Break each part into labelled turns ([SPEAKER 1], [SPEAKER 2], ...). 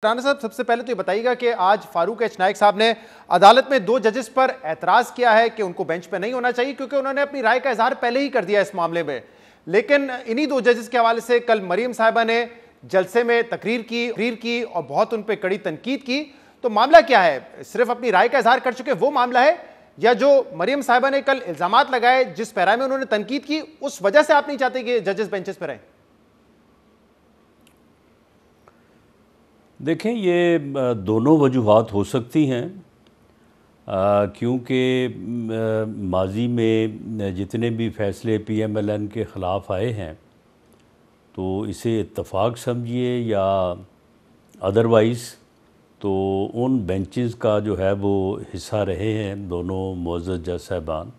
[SPEAKER 1] राणा साहब, सबसे पहले तो ये बताइएगा कि आज फारूक एच नाइक साहब ने अदालत में दो जजेस पर एतराज किया है कि उनको बेंच पे नहीं होना चाहिए क्योंकि उन्होंने अपनी राय का इजहार पहले ही कर दिया इस मामले में। लेकिन इन्हीं दो जजेस के हवाले से कल मरियम साहिबा ने जलसे में तकरीर की और बहुत उन पर कड़ी तनकीद की। तो मामला क्या है? सिर्फ अपनी राय का इजहार कर चुके वो मामला है, या जो मरियम साहिबा ने कल इल्जामात लगाए, जिस पैरा में उन्होंने तनकीद की, उस वजह से आप नहीं चाहते कि जजेस बेंचेस पर रहें?
[SPEAKER 2] देखें, ये दोनों वजूहात हो सकती हैं, क्योंकि माजी में जितने भी फ़ैसले PMLN के ख़िलाफ़ आए हैं तो इसे इत्तफ़ाक समझिए या अदरवाइज़ तो उन बेंचेस का जो है वो हिस्सा रहे हैं दोनों मुअज़्ज़ज़ जज साहिबान।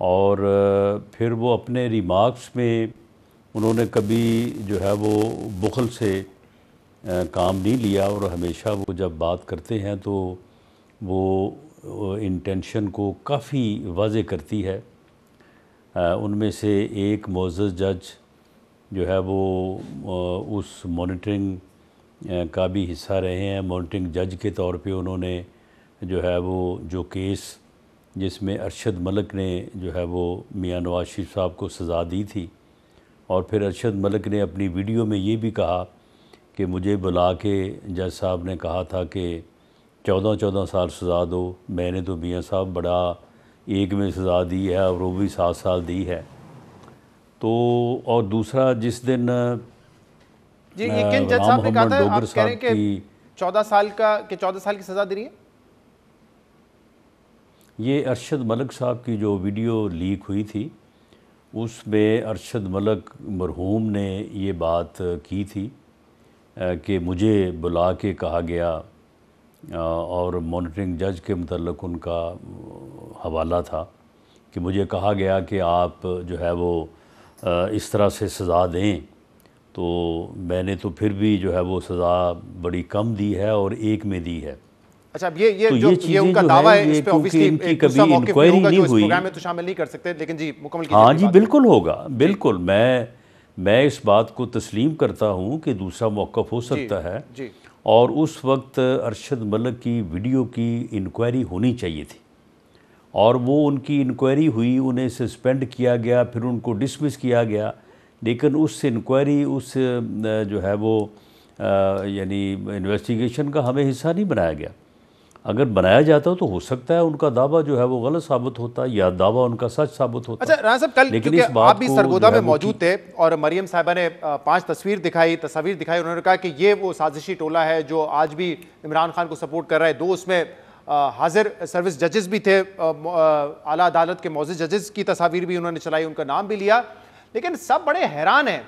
[SPEAKER 2] और फिर वो अपने रिमार्क्स में उन्होंने कभी जो है वो बुखल से काम नहीं लिया, और हमेशा वो जब बात करते हैं तो वो इंटेंशन को काफ़ी वाज़े करती है। उनमें से एक मुअज़्ज़ज़ जज जो है वो उस मॉनिटरिंग का भी हिस्सा रहे हैं। मॉनिटरिंग जज के तौर पे उन्होंने जो है वो जो केस जिसमें अरशद मलिक ने जो है वो मियां नवाज शरीफ साहब को सज़ा दी थी, और फिर अरशद मलिक ने अपनी वीडियो में ये भी कहा कि मुझे बुला के जज साहब ने कहा था कि 14-14 साल सज़ा दो। मैंने तो मियां साहब बड़ा एक में सज़ा दी है और वो भी 7 साल दी है। तो और दूसरा जिस दिन
[SPEAKER 1] जी, ये किन जज साहब ने कहा था? आप कह रहे हैं कि 14 साल की सज़ा दे रही है?
[SPEAKER 2] ये अरशद मलिक साहब की जो वीडियो लीक हुई थी उसमें अरशद मलिक मरहूम ने ये बात की थी कि मुझे बुला के कहा गया, और मॉनिटरिंग जज के मुतल्लिक़ उनका हवाला था कि मुझे कहा गया कि आप जो है वो इस तरह से सज़ा दें। तो मैंने तो फिर भी जो है वो सज़ा बड़ी कम दी है और एक में दी है।
[SPEAKER 1] अच्छा, अब ये उनका दावा है, इस पे ऑब्वियसली
[SPEAKER 2] इनकी कभी इंक्वायरी नहीं हुई,
[SPEAKER 1] प्रोग्राम में तो शामिल नहीं कर सकते, लेकिन जी मुकम्मल कीजिए।
[SPEAKER 2] हाँ जी, बिल्कुल होगा, बिल्कुल। मैं इस बात को तस्लीम करता हूँ कि दूसरा मौक़िफ़ हो सकता है
[SPEAKER 1] जी।
[SPEAKER 2] और उस वक्त अरशद मलिक की वीडियो की इंक्वायरी होनी चाहिए थी, और वो उनकी इंक्वायरी हुई, उन्हें सस्पेंड किया गया, फिर उनको डिसमिस किया गया। लेकिन उस इंक्वायरी उस जो है वो यानी इन्वेस्टिगेशन का हमें हिस्सा नहीं बनाया गया। अगर बनाया जाता तो हो सकता है उनका दावा जो है वो गलत साबित होता या दावा उनका सच साबित होता।
[SPEAKER 1] अच्छा राणा साहब, कल क्योंकि आप भी सरगोदा में मौजूद थे और मरियम साहिबा ने 5 तस्वीर दिखाई, उन्होंने कहा कि ये वो साजिशी टोला है जो आज भी इमरान खान को सपोर्ट कर रहा है। 2 उसमें हाजिर सर्विस जजेस भी थे, आला अदालत के मौजूद जजेस की तस्वीर भी उन्होंने चलाई, उनका नाम भी लिया। लेकिन सब बड़े हैरान हैं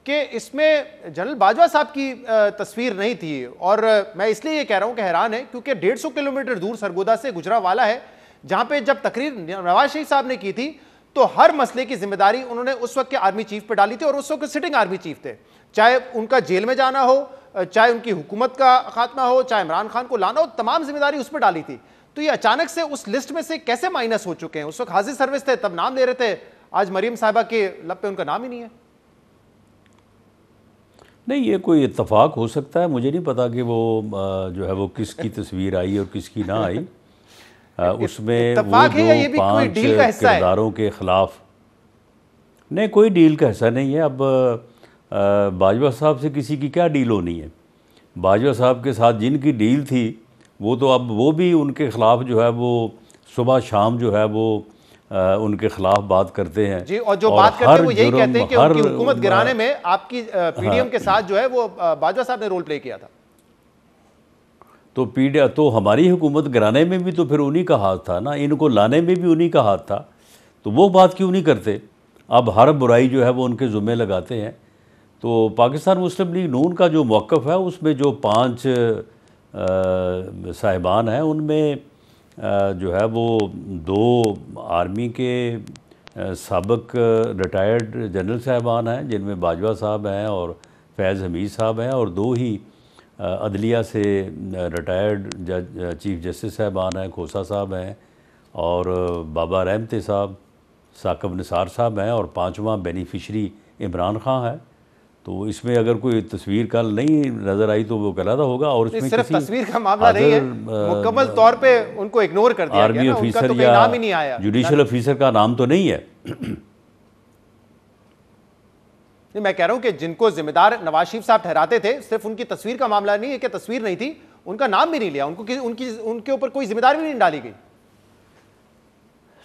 [SPEAKER 1] कि इसमें जनरल बाजवा साहब की तस्वीर नहीं थी। और मैं इसलिए ये कह रहा हूं कि हैरान है क्योंकि 150 किलोमीटर दूर सरगोदा से गुजरावाला है, जहां पे जब तकरीर नवाज शरीफ साहब ने की थी तो हर मसले की जिम्मेदारी उन्होंने उस वक्त के आर्मी चीफ पे डाली थी, और उस वक्त सिटिंग आर्मी चीफ थे। चाहे उनका जेल में जाना हो, चाहे उनकी हुकूमत का खात्मा हो, चाहे इमरान खान को लाना हो, तमाम जिम्मेदारी उस पर डाली थी। तो ये अचानक से उस लिस्ट में से कैसे माइनस हो चुके हैं? उस वक्त हाजिर सर्विस थे तब नाम ले रहे थे, आज मरियम साहिबा के लब पे उनका नाम ही नहीं है।
[SPEAKER 2] नहीं, ये कोई इत्तफाक हो सकता है, मुझे नहीं पता कि वो जो है वो किसकी तस्वीर आई और किसकी ना आई। उसमें वो जो 5 किरदारों के ख़िलाफ़ नहीं, कोई डील का हिस्सा नहीं है। अब बाजवा साहब से किसी की क्या डील होनी है? बाजवा साहब के साथ जिनकी डील थी वो तो अब वो भी उनके ख़िलाफ़ जो है वो सुबह शाम जो है वो उनके ख़िलाफ़ बात करते हैं
[SPEAKER 1] जी, और जो बात करते हैं वो यही कहते हैं कि उनकी हुकूमत गिराने में आपकी PDM के साथ जो है वो बाजवा साहब ने रोल प्ले किया था।
[SPEAKER 2] तो हमारी हुकूमत गिराने में भी तो फिर उन्हीं का हाथ था ना, इनको लाने में भी उन्हीं का हाथ था, तो वो बात क्यों नहीं करते? अब हर बुराई जो है वो उनके ज़ुम्मे लगाते हैं। तो पाकिस्तान मुस्लिम लीग नून का जो मौक़िफ़ है उसमें जो 5 साहिबान हैं उनमें जो है वो 2 आर्मी के साबिक रिटायर्ड जनरल साहबान हैं, जिनमें बाजवा साहब हैं और फैज़ हमीद साहब हैं, और 2 ही अदलिया से रिटायर्ड चीफ जस्टिस साहबान हैं, खोसा साहब हैं और बाबा रहमते साहब, साकिब निसार साहब हैं, और 5वां बेनिफिशरी इमरान खान है। तो इसमें अगर कोई तस्वीर कल नहीं नज़र आई तो वो गलत होगा। और इसमें
[SPEAKER 1] सिर्फ तस्वीर का मामला नहीं है, मुकम्मल तौर पे उनको इग्नोर कर दिया
[SPEAKER 2] आर्मी
[SPEAKER 1] गया,
[SPEAKER 2] ऑफिसर
[SPEAKER 1] तो
[SPEAKER 2] या
[SPEAKER 1] नाम ही नहीं आया,
[SPEAKER 2] जुडिशल ऑफिसर का नाम तो नहीं है।
[SPEAKER 1] मैं कह रहा हूं कि जिनको जिम्मेदार नवाज शरीफ साहब ठहराते थे, सिर्फ उनकी तस्वीर का मामला नहीं है कि तस्वीर नहीं थी, उनका नाम भी नहीं लिया, उनके ऊपर कोई जिम्मेदारी भी नहीं डाली गई।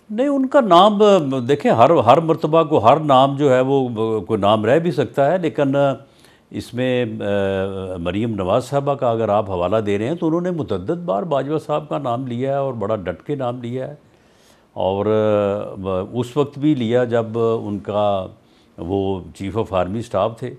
[SPEAKER 2] नहीं, उनका नाम देखें, हर मर्तबा को हर नाम जो है वो कोई नाम रह भी सकता है, लेकिन इसमें मरीम नवाज साहबा का अगर आप हवाला दे रहे हैं तो उन्होंने मुतअद्दिद बार बाजवा साहब का नाम लिया है और बड़ा डट के नाम लिया है। और उस वक्त भी लिया जब उनका वो चीफ़ ऑफ आर्मी स्टाफ थे।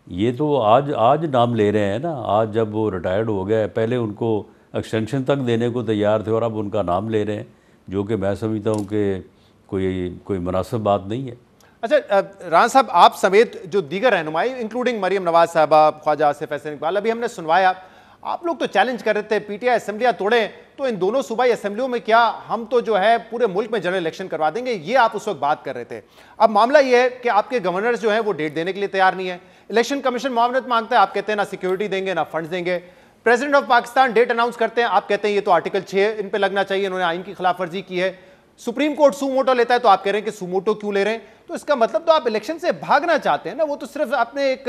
[SPEAKER 2] ये तो आज नाम ले रहे हैं ना, आज जब वो रिटायर्ड हो गए, पहले उनको एक्सटेंशन तक देने को तैयार थे और अब उनका नाम ले रहे हैं, जो कि मैं समझता हूँ कि कोई मुनासिब बात नहीं है।
[SPEAKER 1] अच्छा राना साहब, आप समेत जो दीगर रहनुमाई इंक्लूडिंग मरीम नवाज साहबा, ख्वाजा आसिफ हसन इकबाल, अभी हमने सुनवाया, आप लोग तो चैलेंज कर रहे थे पीटीआई असेंबलियां तोड़ें तो इन दोनों सूबाई असेंबलियों में क्या हम तो जो है पूरे मुल्क में जनरल इलेक्शन करवा देंगे, ये आप उस वक्त बात कर रहे थे। अब मामला ये है कि आपके गवर्नर्स जो है वो डेट देने के लिए तैयार नहीं है, इलेक्शन कमीशन मामलत मांगता है, आप कहते हैं ना सिक्योरिटी देंगे ना फंड्स देंगे। President of Pakistan date announce करते हैं, आप कहते हैं ये तो आर्टिकल 6 इन पे लगना चाहिए, इन्होंने आइन की खिलाफ वर्जी की है। सुप्रीम कोर्ट सुमोटो लेता है तो आप कह रहे हैं कि सुमोटो क्यों ले रहे हैं, तो इसका मतलब तो आप इलेक्शन से भागना चाहते हैं ना। वो तो सिर्फ अपने एक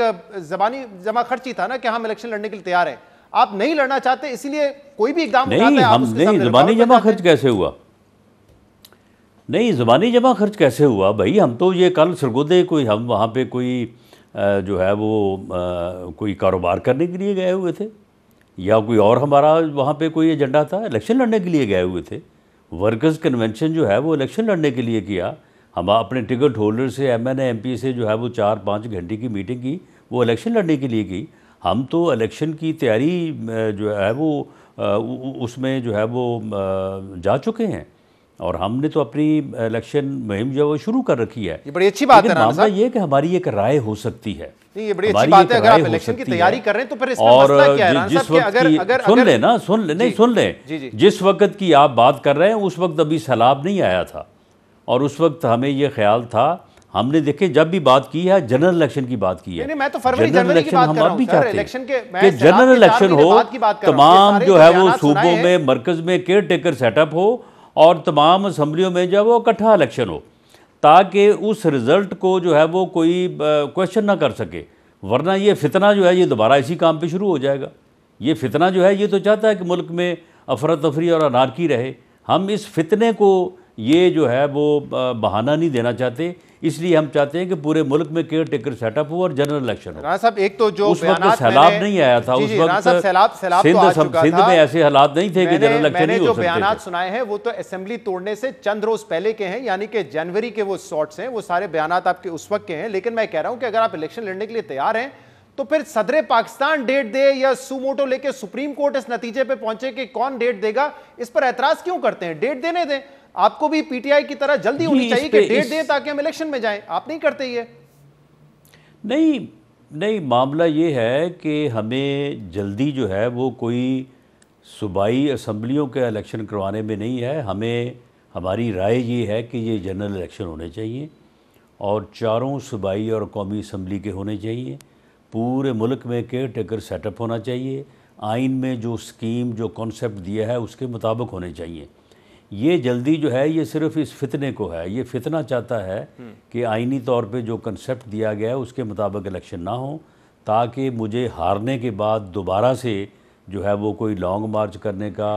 [SPEAKER 1] जबानी जमा खर्ची था ना कि हम इलेक्शन लड़ने के लिए तैयार हैं, आप नहीं लड़ना चाहते, इसीलिए कोई भी इकदाम
[SPEAKER 2] नहीं, हम नहीं, ज़बानी जमा खर्च कैसे हुआ? नहीं, ज़बानी जमा खर्च कैसे हुआ भाई? हम तो ये कल सरगोदे कोई हम वहाँ पे कोई जो है वो कोई कारोबार करने के लिए गए हुए थे या कोई और हमारा वहाँ पे कोई एजेंडा था? इलेक्शन लड़ने के लिए गए हुए थे। वर्कर्स कन्वेंशन जो है वो इलेक्शन लड़ने के लिए किया। हम अपने टिकट होल्डर से एमएनए एमपी से जो है वो 4-5 घंटे की मीटिंग की, वो इलेक्शन लड़ने के लिए की। हम तो इलेक्शन की तैयारी जो है वो उसमें जो है वो जा चुके हैं और हमने तो अपनी इलेक्शन मुहिम जो है वो शुरू कर रखी है।
[SPEAKER 1] ये बड़ी अच्छी बात है।
[SPEAKER 2] मामला ये कि हमारी एक राय हो सकती है।
[SPEAKER 1] नहीं, ये बड़ी अच्छी बात है, अगर आप इलेक्शन की तैयारी कर रहे हैं तो फिर इसमें मसला क्या है?
[SPEAKER 2] जिस वक्त की सुन लें, जिस वक्त की आप बात कर रहे हैं उस वक्त अभी सैलाब नहीं आया था और उस वक्त हमें ये ख्याल था, हमने देखे जब भी बात की है जनरल इलेक्शन की बात की है।
[SPEAKER 1] नहीं, मैं तो फरवरी जनवरी की बात कर रहा हूं सर, इलेक्शन के
[SPEAKER 2] कि जनरल इलेक्शन हो, तमाम जो है वो सूबों में मरकज में केयर टेकर सेटअप हो और तमाम असम्बलियों में जो है वो इकट्ठा इलेक्शन हो, ताकि उस रिज़ल्ट को जो है वो कोई क्वेश्चन ना कर सके। वरना ये फितना जो है ये दोबारा इसी काम पे शुरू हो जाएगा। ये फितना जो है ये तो चाहता है कि मुल्क में अफरा तफरी और अनारकी रहे। हम इस फितने को ये जो है वो बहाना नहीं देना चाहते, इसलिए हम चाहते हैं कि पूरे मुल्क में केयर टेकर सेटअप हो और जनरल इलेक्शन हो।
[SPEAKER 1] राना साहब, एक तो जो
[SPEAKER 2] उस वक्त सैलाब नहीं आया था, उस वक्त सिंध में ऐसे हालात नहीं थे कि जनरल इलेक्शन नहीं हो सकते।
[SPEAKER 1] जो बयानात सुनाए हैं वो तो असेंबली तोड़ने से चंद रोज पहले के हैं, यानी कि जनवरी के वो शॉर्ट्स हैं, वो सारे बयानात आपके उस वक्त के हैं। लेकिन मैं कह रहा हूं कि अगर आप इलेक्शन लड़ने के लिए तैयार हैं तो फिर सदर पाकिस्तान डेट दे या सुमोटो लेके सुप्रीम कोर्ट इस नतीजे पे पहुंचे कि कौन डेट देगा, इस पर एतराज क्यों करते हैं? डेट देने दें। आपको भी पीटीआई की तरह जल्दी होनी चाहिए कि डेट दें ताकि हम इलेक्शन में जाएं, आप नहीं करते ये।
[SPEAKER 2] नहीं, मामला ये है कि हमें जल्दी जो है वो कोई सूबाई असम्बलियों के इलेक्शन करवाने में नहीं है। हमें हमारी राय ये है कि ये जनरल इलेक्शन होने चाहिए और चारों सूबाई और कौमी असम्बली के होने चाहिए। पूरे मुल्क में केयर टेकर सेटअप होना चाहिए। आइन में जो स्कीम जो कॉन्सेप्ट दिया है उसके मुताबिक होने चाहिए। ये जल्दी जो है ये सिर्फ इस फितने को है, ये फितना चाहता है कि आइनी तौर पे जो कंसेप्ट दिया गया है उसके मुताबिक इलेक्शन ना हो, ताकि मुझे हारने के बाद दोबारा से जो है वो कोई लॉन्ग मार्च करने का,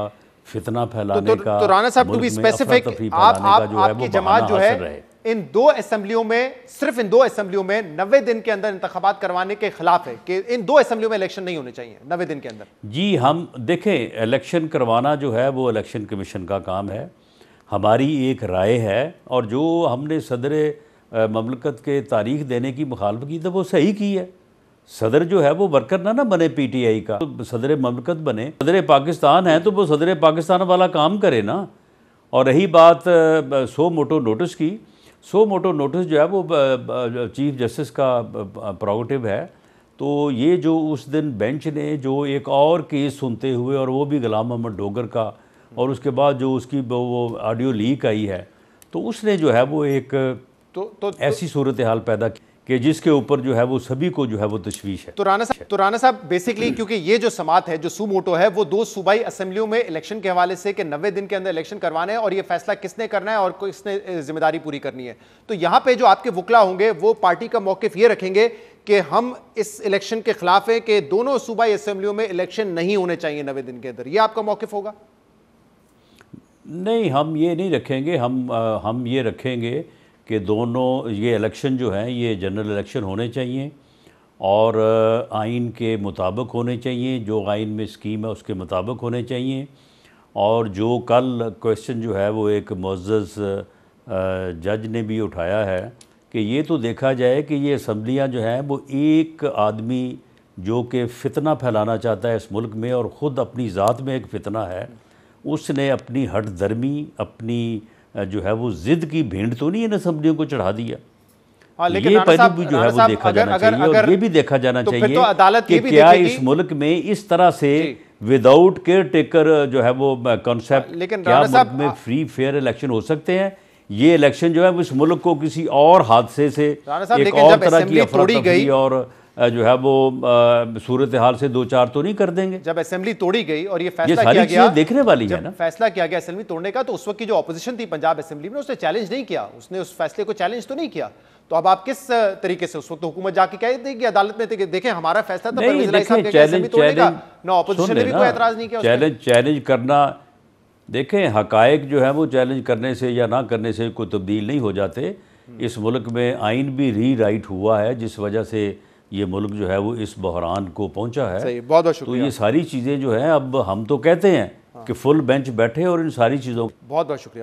[SPEAKER 2] फितना फैलाने का,
[SPEAKER 1] तो राना साहब, टू बी स्पेसिफिक, आपकी जमात जो है इन दो असेंबलियों में, सिर्फ इन दो असेंबलियों में 90 दिन के अंदर इंतखाबात करवाने के खिलाफ है कि इन दो असेंबलियों में इलेक्शन नहीं होने चाहिए 90 दिन के अंदर।
[SPEAKER 2] जी, हम देखें, इलेक्शन करवाना जो है वो इलेक्शन कमीशन का काम है। हमारी एक राय है और जो हमने सदर ममलकत के तारीख देने की मुखालफत की तो वो सही की है। सदर जो है वो वर्कर ना बने पीटीआई का, तो सदर ममलकत बने। सदर पाकिस्तान है तो वो सदर पाकिस्तान वाला काम करे ना। और रही बात सो मोटो नोटिस की, सो मोटो नोटिस जो है वो चीफ जस्टिस का प्रोगेटिव है। तो ये जो उस दिन बेंच ने जो एक और केस सुनते हुए, और वो भी गुलाम मोहम्मद डोगर का, और उसके बाद जो उसकी वो ऑडियो लीक आई है, तो उसने जो है वो एक ऐसी सूरत हाल पैदा कि जिसके ऊपर जो है वो सभी को जो है वो तशवीश है।
[SPEAKER 1] तो राना साहब बेसिकली क्योंकि ये जो समात है, जो सू मोटो है, वो 2 सूबाई असेंबलियों में इलेक्शन के हवाले से कि 90 दिन के अंदर इलेक्शन करवाने हैं और ये फैसला किसने करना है और किसने जिम्मेदारी पूरी करनी है। तो यहां पे जो आपके वकला होंगे वो पार्टी का मौकिफ ये रखेंगे कि हम इस इलेक्शन के खिलाफ है कि दोनों सूबाई असेंबलियों में इलेक्शन नहीं होने चाहिए 90 दिन के अंदर। ये आपका मौकिफ होगा?
[SPEAKER 2] नहीं, हम ये नहीं रखेंगे। हम ये रखेंगे कि दोनों ये इलेक्शन जो हैं ये जनरल इलेक्शन होने चाहिए और आइन के मुताबिक होने चाहिए, जो आइन में स्कीम है उसके मुताबिक होने चाहिए। और जो कल क्वेश्चन जो है वो एक मुअज़्ज़ज़ जज ने भी उठाया है कि ये तो देखा जाए कि ये असम्बलियाँ जो हैं वो एक आदमी जो कि फ़ितना फैलाना चाहता है इस मुल्क में और ख़ुद अपनी ज़ात में एक फ़ितना है, उसने अपनी हट दर्मी, अपनी जो है वो ज़िद की भेंट तो नहीं इन असम्बलियों को चढ़ा दिया।
[SPEAKER 1] हाँ, लेकिन
[SPEAKER 2] ये पहलू भी जो है वो देखा जाना चाहिए और ये भी देखा जाना चाहिए कि क्या इस मुल्क में इस तरह से विदाउट केयर टेकर जो है वो कॉन्सेप्ट, क्या मुल्क में फ्री फेयर इलेक्शन हो सकते हैं? ये इलेक्शन जो है वो इस मुल्क को किसी और हादसे से, एक और तरह की अफरा-तफरी और जो है वो सूरत हाल से 2-4 तो नहीं कर देंगे।
[SPEAKER 1] जब असेंबली तोड़ी गई और ये फैसला किया गया,
[SPEAKER 2] देखने वाली है ना,
[SPEAKER 1] फैसला किया गया असेंबली तोड़ने का, तो उस वक्त की जो ऑपोजिशन थी पंजाब असेंबली में, उसने चैलेंज नहीं किया, उसने उस फैसले को चैलेंज तो नहीं किया। तो अब आप किस तरीके से, उस वक्त हुकूमत जाके कह देगी अदालत में देखें हमारा फैसला था, ऑपोजिशन ने भी कोई एतराज नहीं किया।
[SPEAKER 2] चैलेंज करना, देखें हकायक जो है वो चैलेंज करने से या ना करने से कोई तब्दील नहीं हो जाते। इस मुल्क में आइन भी री राइट हुआ है जिस वजह से ये मुल्क जो है वो इस बहरान को पहुंचा है।
[SPEAKER 1] सही, बहुत बहुत शुक्रिया।
[SPEAKER 2] तो ये सारी चीज़ें जो हैं अब हम तो कहते हैं कि फुल बेंच बैठे और इन सारी चीज़ों।
[SPEAKER 1] बहुत बहुत शुक्रिया।